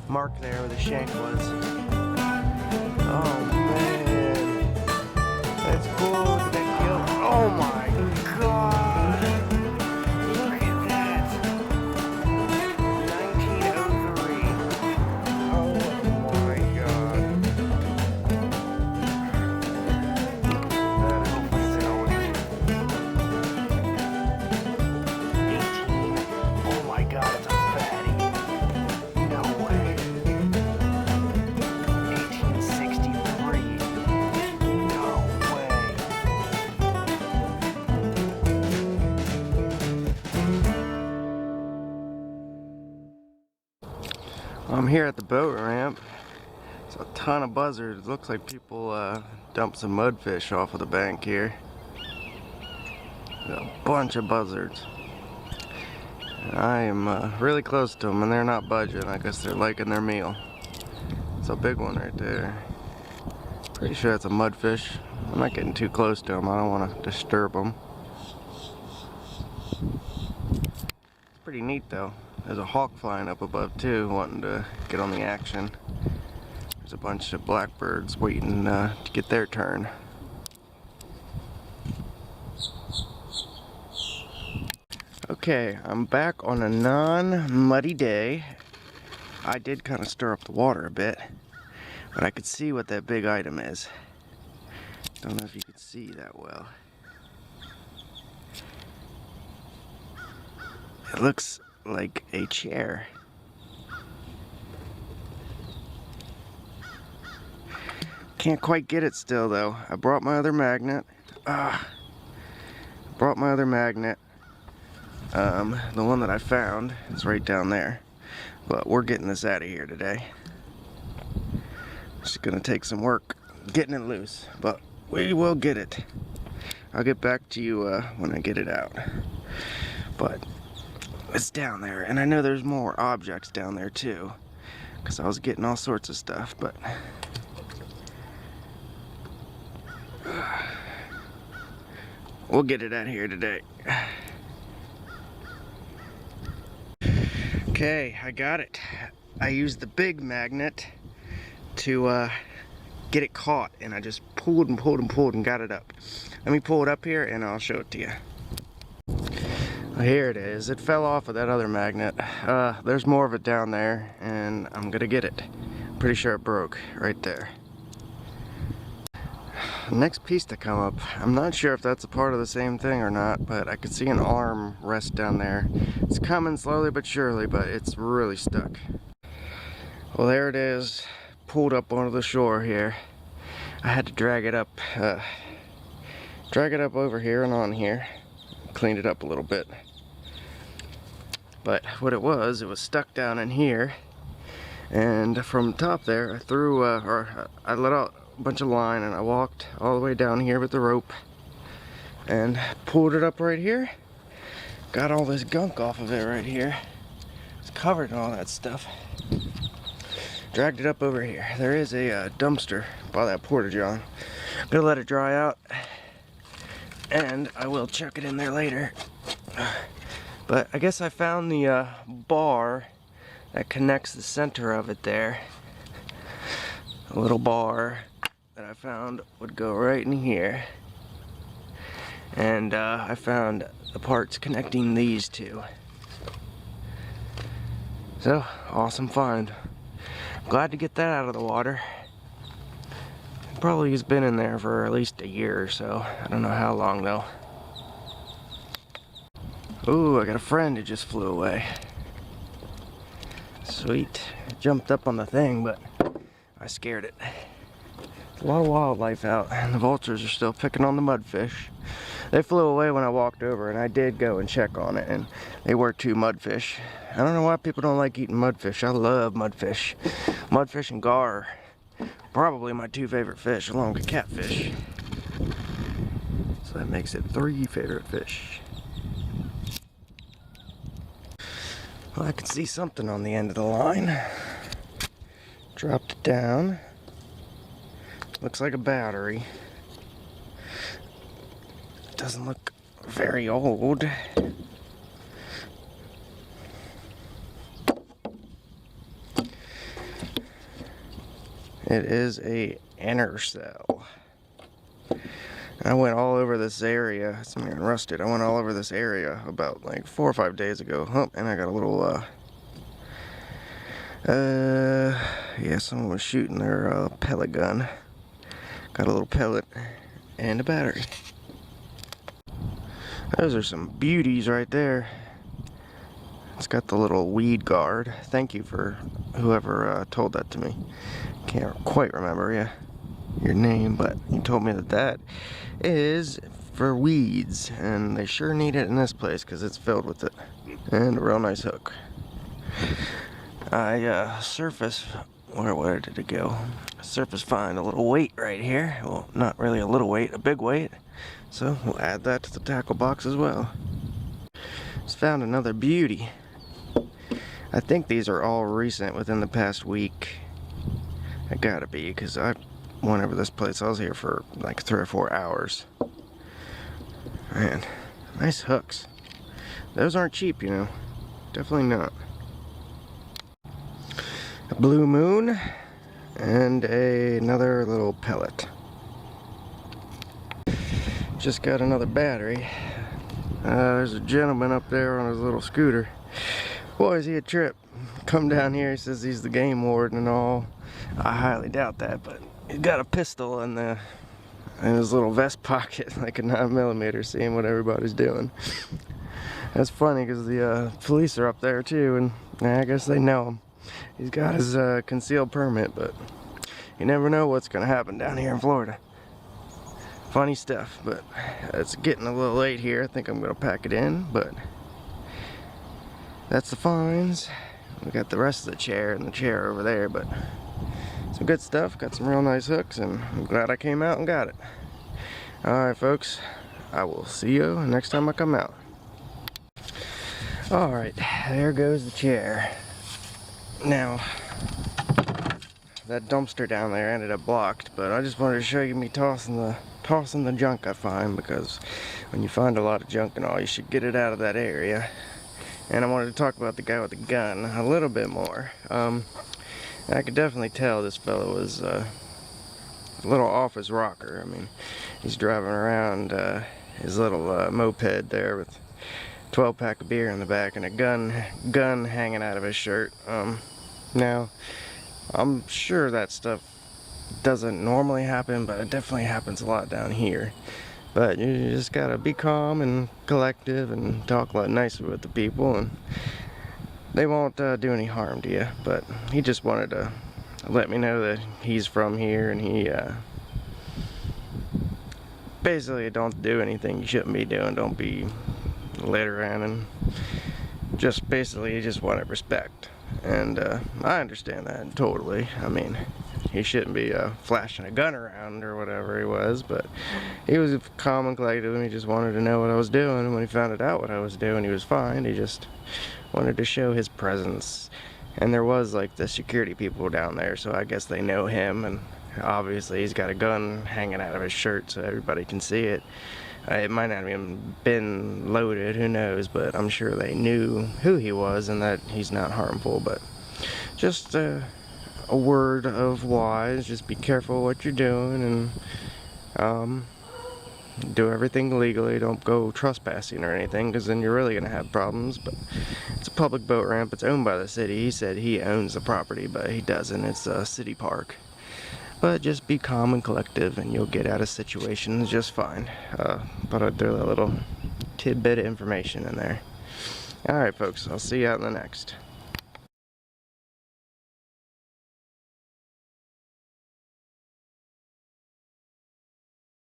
mark there where the shank was. Oh man, that's cool. Did that kill? Oh my god! Look at that! 1903. Oh my god. That hopefully is an oldie. 18. Oh my god, it's a fatty. No way. 1863. No way. I'm here at the boat ramp. There's a ton of buzzards. It looks like people dumped some mudfish off of the bank here. There's a bunch of buzzards. And I am really close to them and they're not budging. I guess they're liking their meal. It's a big one right there. Pretty sure it's a mudfish. I'm not getting too close to them. I don't want to disturb them. It's pretty neat though. There's a hawk flying up above too, wanting to get on the action. There's a bunch of blackbirds waiting to get their turn. Okay, I'm back on a non-muddy day. I did kind of stir up the water a bit, but I could see what that big item is. Don't know if you could see that well. It looks like a chair. Can't quite get it still though. I brought my other magnet. The one that I found is right down there. But we're getting this out of here today. It's gonna take some work getting it loose, but we will get it. I'll get back to you when I get it out. But it's down there, and I know there's more objects down there too, because I was getting all sorts of stuff, but we'll get it out here today. Okay, I got it. I used the big magnet to get it caught, and I just pulled and pulled and pulled and got it up. Let me pull it up here and I'll show it to you. Here it is. It fell off of that other magnet. There's more of it down there, and I'm gonna get it. Pretty sure it broke right there. Next piece to come up, I'm not sure if that's a part of the same thing or not, but I could see an arm rest down there. It's coming slowly but surely, but it's really stuck. Well, there it is, pulled up onto the shore here. I had to drag it up over here and on here. Cleaned it up a little bit. But what it was stuck down in here, and from top there I threw I let out a bunch of line and I walked all the way down here with the rope and pulled it up right here. Got all this gunk off of it right here. It's covered in all that stuff. Dragged it up over here. There is a dumpster by that porta-john. Gonna let it dry out and I will chuck it in there later. But I guess I found the bar that connects the center of it there. A little bar that I found would go right in here. And I found the parts connecting these two. So, awesome find. Glad to get that out of the water. Probably has been in there for at least a year or so. I don't know how long though. Ooh, I got a friend who just flew away. Sweet. Jumped up on the thing, but I scared it. There's a lot of wildlife out, and the vultures are still picking on the mudfish. They flew away when I walked over, and I did go and check on it, and they were 2 mudfish. I don't know why people don't like eating mudfish. I love mudfish. Mudfish and gar. Probably my 2 favorite fish, along with catfish. So that makes it 3 favorite fish. Well, I can see something on the end of the line. Dropped it down. Looks like a battery. Doesn't look very old. It is a inner cell. I went all over this area. It's rusted. I went all over this area about like 4 or 5 days ago. Oh, and I got a little yeah, someone was shooting their pellet gun. Got a little pellet and a battery. Those are some beauties right there. It's got the little weed guard. Thank you for whoever told that to me. Can't quite remember your name, but you told me that that is for weeds, and they sure need it in this place because it's filled with it. And a real nice hook. I surface, where did it go? Surface find a little weight right here. Well, not really a little weight, a big weight. So we'll add that to the tackle box as well. Just found another beauty. I think these are all recent, within the past week. I gotta be, because I went over this place. I was here for like 3 or 4 hours. Man, nice hooks. Those aren't cheap, you know. Definitely not. A blue moon and another little pellet. Just got another battery. There's a gentleman up there on his little scooter. Boy, is he a trip. Come down here, he says he's the game warden and all. I highly doubt that, but he's got a pistol in his little vest pocket, like a 9mm, seeing what everybody's doing. That's funny because the police are up there too, and I guess they know him. He's got his concealed permit, but you never know what's going to happen down here in Florida. Funny stuff, but it's getting a little late here. I think I'm going to pack it in, but that's the finds. We got the rest of the chair and the chair over there, but some good stuff. Got some real nice hooks, and I'm glad I came out and got it. Alright folks, I will see you next time I come out. Alright, there goes the chair. Now, that dumpster down there ended up blocked, but I just wanted to show you me tossing the junk I find, because when you find a lot of junk and all, you should get it out of that area. And I wanted to talk about the guy with the gun a little bit more. I could definitely tell this fellow was a little off his rocker. I mean, he's driving around his little moped there with 12-pack of beer in the back and a gun hanging out of his shirt. Now, I'm sure that stuff doesn't normally happen, but it definitely happens a lot down here. But you just gotta be calm and collective and talk a lot nicer with the people, and they won't do any harm to you. But he just wanted to let me know that he's from here, and he basically don't do anything you shouldn't be doing. Don't be littering, and just basically he just wanted respect. And I understand that totally. I mean, he shouldn't be flashing a gun around or whatever he was, but he was calm and collected, and he just wanted to know what I was doing. And when he found out what I was doing, he was fine. He just wanted to show his presence. And there was like the security people down there, so I guess they know him, and obviously he's got a gun hanging out of his shirt so everybody can see it. It might not have even been loaded, who knows, but I'm sure they knew who he was and that he's not harmful. But just a word of wise, just be careful what you're doing, and do everything legally. Don't go trespassing or anything, because then you're really going to have problems. But it's a public boat ramp. It's owned by the city. He said he owns the property, but he doesn't. It's a city park. But just be calm and collective, and you'll get out of situations just fine. But I threw a little tidbit of information in there. Alright folks, I'll see you out in the next.